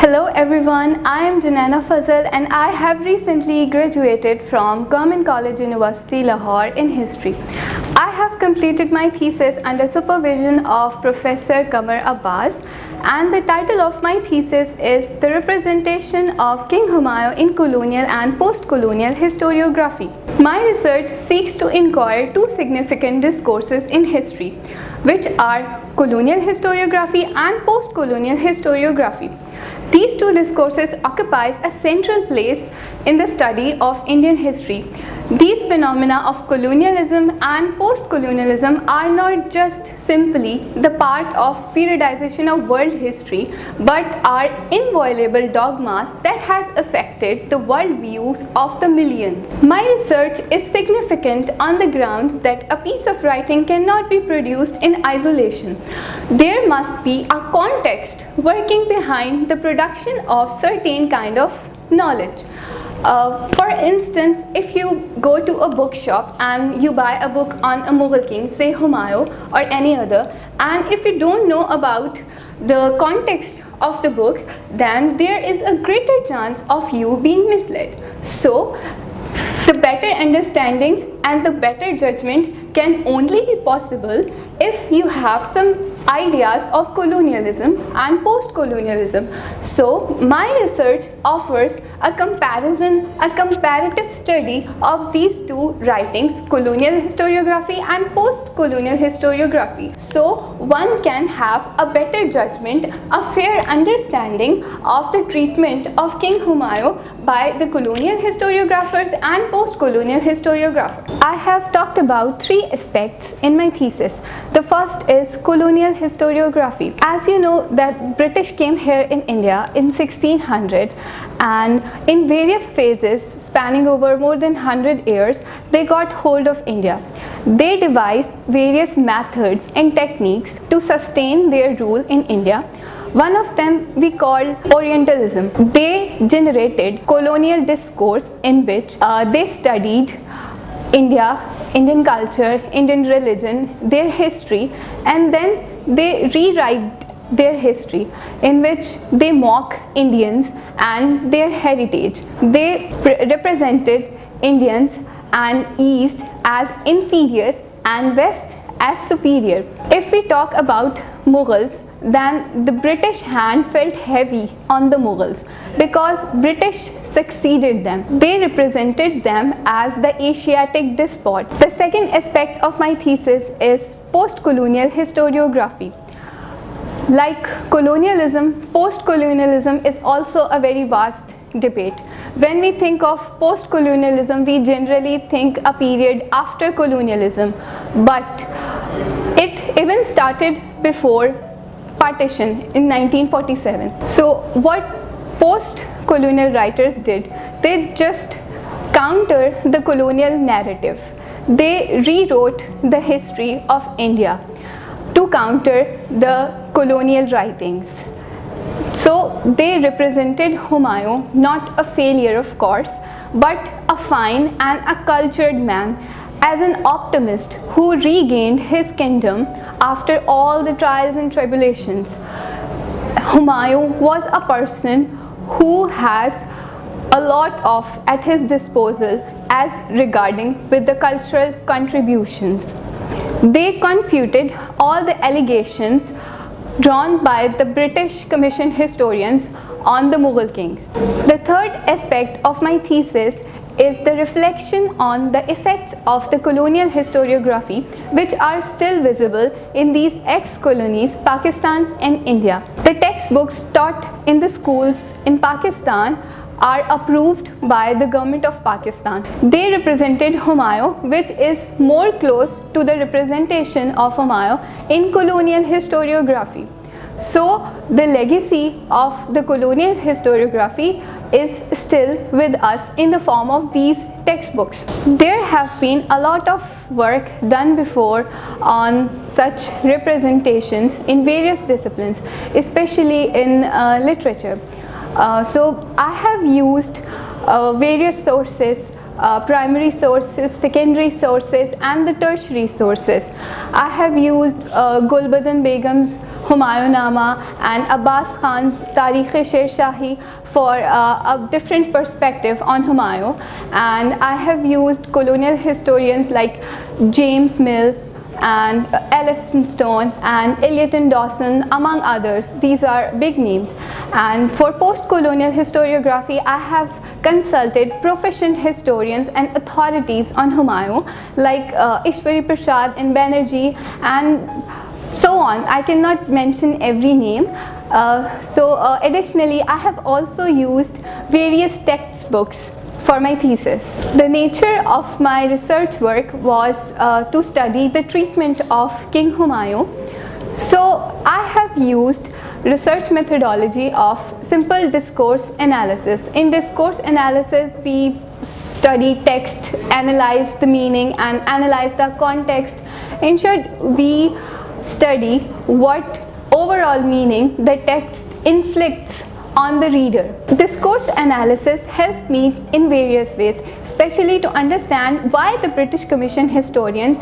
Hello everyone, I am Junaina Fazal and I have recently graduated from Government College University Lahore in History. I have completed my thesis under supervision of Professor Qamar Abbas, and the title of my thesis is The Representation of King Humayun in Colonial and Post-Colonial Historiography. My research seeks to inquire two significant discourses in history, which are colonial historiography and post-colonial historiography. These two discourses occupies a central place in the study of Indian history. These phenomena of colonialism and post-colonialism are not just simply the part of periodization of world history, but are inviolable dogmas that has affected the worldviews of the millions. My research is significant on the grounds that a piece of writing cannot be produced in isolation. There must be a context working behind the production of certain kind of knowledge. For instance, if you go to a bookshop and you buy a book on a Mughal king, say Humayun or any other, and if you don't know about the context of the book, then there is a greater chance of you being misled. So, the better understanding and the better judgment can only be possible if you have some ideas of colonialism and post-colonialism. So my research offers a comparison, a comparative study of these two writings, colonial historiography and post-colonial historiography. So one can have a better judgment, a fair understanding of the treatment of King Humayun by the colonial historiographers and post-colonial historiographers. I have talked about three aspects in my thesis. The first is colonial historiography. As you know that British came here in India in 1600, and in various phases spanning over more than 100 years, they got hold of India. They devised various methods and techniques to sustain their rule in India. One of them we call Orientalism. They generated colonial discourse in which they studied India, Indian culture, Indian religion, their history, and then they rewrite their history in which they mock Indians and their heritage. They represented Indians and East as inferior and West as superior. If we talk about Mughals, then the British hand felt heavy on the Mughals because British succeeded them. They represented them as the Asiatic despot. The second aspect of my thesis is post-colonial historiography. Like colonialism, post-colonialism is also a very vast debate. When we think of post-colonialism, we generally think a period after colonialism, but it even started before partition in 1947. So what post-colonial writers did, they just counter the colonial narrative. They rewrote the history of India to counter the colonial writings. So they represented Humayun not a failure, of course, but a fine and a cultured man, as an optimist who regained his kingdom after all the trials and tribulations. Humayun was a person who has a lot of at his disposal as regarding with the cultural contributions. They confuted all the allegations drawn by the British Commission historians on the Mughal kings. The third aspect of my thesis is the reflection on the effects of the colonial historiography which are still visible in these ex-colonies Pakistan and India. The textbooks taught in the schools in Pakistan are approved by the government of Pakistan. They represented Humayun, which is more close to the representation of Humayun in colonial historiography. So the legacy of the colonial historiography is still with us in the form of these textbooks. There have been a lot of work done before on such representations in various disciplines, especially in literature. So I have used various sources, primary sources, secondary sources and the tertiary sources. I have used Gulbadan Begum's Humayun and Abbas Khan's Tarikh-e-Sher Shahi for a different perspective on Humayun, and I have used colonial historians like James Mill and Elphinstone and Elliotton Dawson, among others. These are big names. And for post-colonial historiography, I have consulted proficient historians and authorities on Humayun like Ishwari Prasad and Banerjee and so on. I cannot mention every name. Additionally, I have also used various textbooks for my thesis. The nature of my research work was to study the treatment of King Humayun. So I have used research methodology of simple discourse analysis. In discourse analysis, we study text, analyze the meaning and analyze the context. In short, we study what overall meaning the text inflicts on the reader. Discourse analysis helped me in various ways, especially to understand why the British Commission historians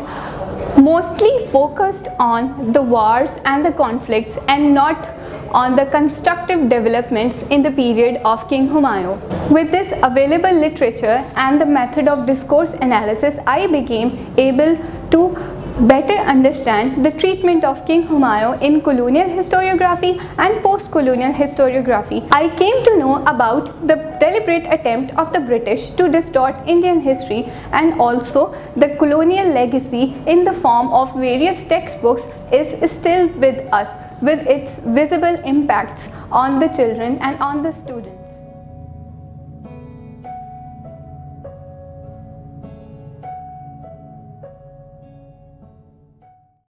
mostly focused on the wars and the conflicts and not on the constructive developments in the period of King Humayun. With this available literature and the method of discourse analysis, I became able to better understand the treatment of King Humayun in colonial historiography and post-colonial historiography. I came to know about the deliberate attempt of the British to distort Indian history and also the colonial legacy in the form of various textbooks is still with us, with its visible impacts on the children and on the students.